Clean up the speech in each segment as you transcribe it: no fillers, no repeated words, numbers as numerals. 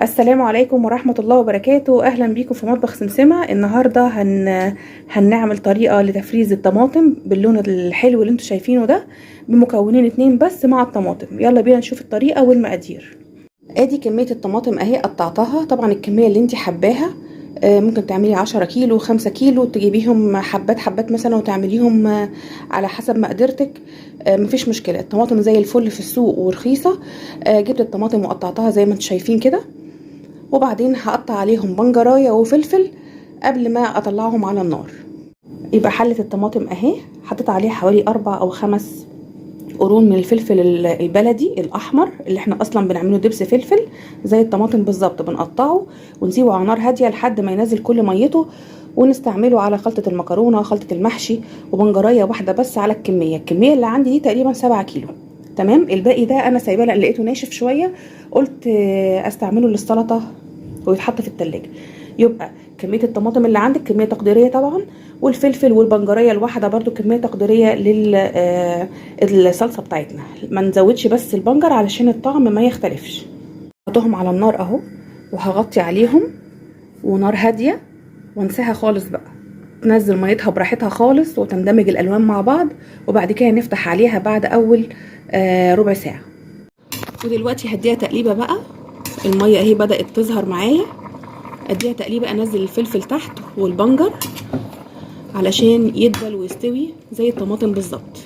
السلام عليكم ورحمة الله وبركاته. أهلا بيكم في مطبخ سمسمة. النهاردة هنعمل طريقة لتفريز الطماطم باللون الحلو اللي انتوا شايفينه ده، بمكونين اتنين بس مع الطماطم. يلا بينا نشوف الطريقة والمقادير. ادي كمية الطماطم اهي قطعتها، طبعا الكمية اللي انت حباها. ممكن تعملي 10 كيلو 5 كيلو، تجيبيهم حبات حبات مثلا وتعمليهم على حسب مقدرتك. مفيش مشكلة، الطماطم زي الفل في السوق ورخيصة. جبت الطماطم وقطعتها زي ما انتوا شايفين كده، وبعدين هقطع عليهم بنجرايه وفلفل قبل ما اطلعهم على النار. يبقى حله الطماطم اهي، حطيت عليها حوالي 4 أو 5 قرون من الفلفل البلدي الاحمر اللي احنا اصلا بنعمله دبس فلفل زي الطماطم بالظبط. بنقطعه ونسيبه على نار هاديه لحد ما ينزل كل ميته، ونستعمله على خلطه المكرونه، خلطه المحشي. وبنجرايه واحده بس على الكميه اللي عندي دي تقريبا 7 كيلو. تمام. الباقي ده انا سايباه لقيته ناشف شويه، قلت استعمله للسلطه ويتحط في التلاجة. يبقى كمية الطماطم اللي عندك كمية تقديرية طبعا، والفلفل والبنجرية الواحدة برضو كمية تقديرية للصلصة بتاعتنا. ما نزودش بس البنجر علشان الطعم ما يختلفش. حطهم على النار اهو، وهغطي عليهم ونار هادية وانساها خالص بقى، تنزل ميتها براحتها خالص وتندمج الالوان مع بعض. وبعد كده نفتح عليها بعد اول ربع ساعة. ودلوقتي هديها تقليبة بقى. المية اهي بدأت تظهر معايا، اديها تقليبه. انزل الفلفل تحت والبنجر علشان يدبل ويستوي زي الطماطم بالظبط،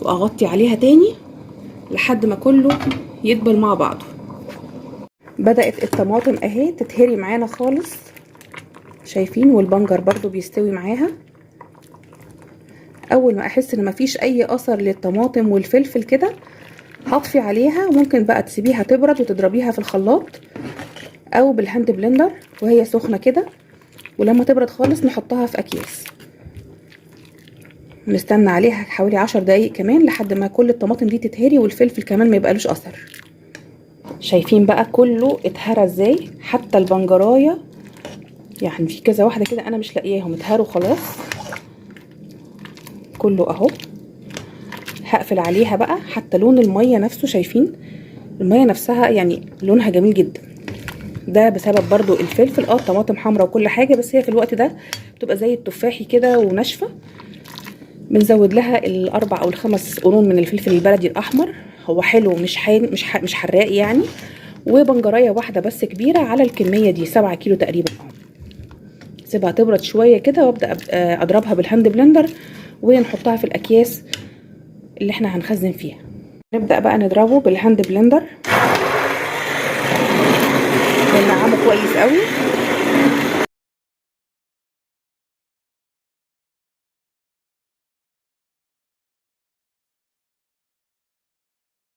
واغطي عليها تاني لحد ما كله يدبل مع بعضه. بدأت الطماطم اهي تتهري معانا خالص، شايفين؟ والبنجر برضو بيستوي معاها. اول ما احس ان مفيش اي اثر للطماطم والفلفل كده هطفي عليها. ممكن بقى تسيبيها تبرد وتضربيها في الخلاط او بالهاند بلندر وهي سخنه كده، ولما تبرد خالص نحطها في اكياس. نستنى عليها حوالي 10 دقايق كمان لحد ما كل الطماطم دي تتهري والفلفل كمان ما يبقالوش اثر. شايفين بقى كله اتهرى ازاي؟ حتى البنجرايه، يعني في كذا واحده كده انا مش لاقياهم، اتهروا خلاص كله اهو. هقفل عليها بقى. حتى لون الميه نفسه، شايفين الميه نفسها يعني لونها جميل جدا. ده بسبب برضو الفلفل. الطماطم حمرا وكل حاجه، بس هي في الوقت ده بتبقى زي التفاحي كده وناشفه. بنزود لها ال4 أو ال5 قرون من الفلفل البلدي الاحمر. هو حلو، مش حراق يعني. وبنجرايه واحده بس كبيره على الكميه دي، 7 كيلو تقريبا. سيبها تبرد شويه كده وابدا اضربها بالهاند بلندر ونحطها في الاكياس اللي احنا هنخزن فيها. نبدا بقى نضربه بالهاند بلندر وننعمه كويس قوي.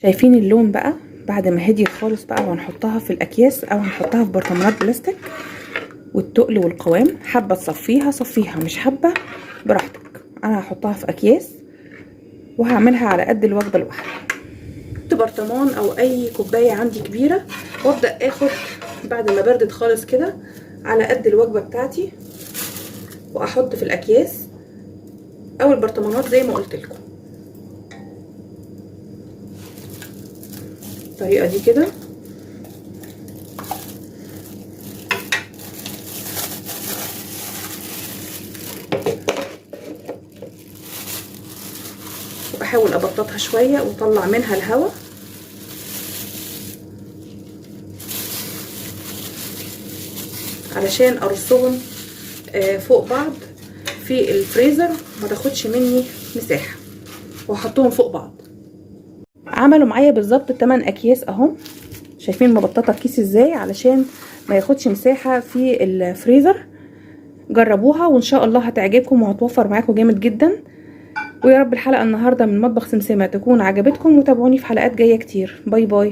شايفين اللون بقى بعد ما هديت خالص بقى؟ وهنحطها في الاكياس او هنحطها في برطمانات بلاستيك. والتقل والقوام، حابه تصفيها صفيها، مش حابه براحتك. انا هحطها في اكياس وهعملها على قد الوجبه الواحده. برطمان او اي كوبايه عندي كبيره، وابدا اخد بعد ما بردت خالص كده على قد الوجبه بتاعتي، واحط في الاكياس او البرطمانات زي ما قلت لكم. الطريقه دي كده. واحاول ابططها شويه واطلع منها الهواء علشان ارصهم فوق بعض في الفريزر، ما تاخدش مني مساحه، واحطهم فوق بعض. عملوا معايا بالظبط 8 اكياس اهم. شايفين مبططه الكيس ازاي علشان ما ياخدش مساحه في الفريزر. جربوها وان شاء الله هتعجبكم وهتوفر معاكم جامد جدا. ويا رب الحلقه النهارده من مطبخ سمسمه تكون عجبتكم، وتابعوني في حلقات جايه كتير. باي باي.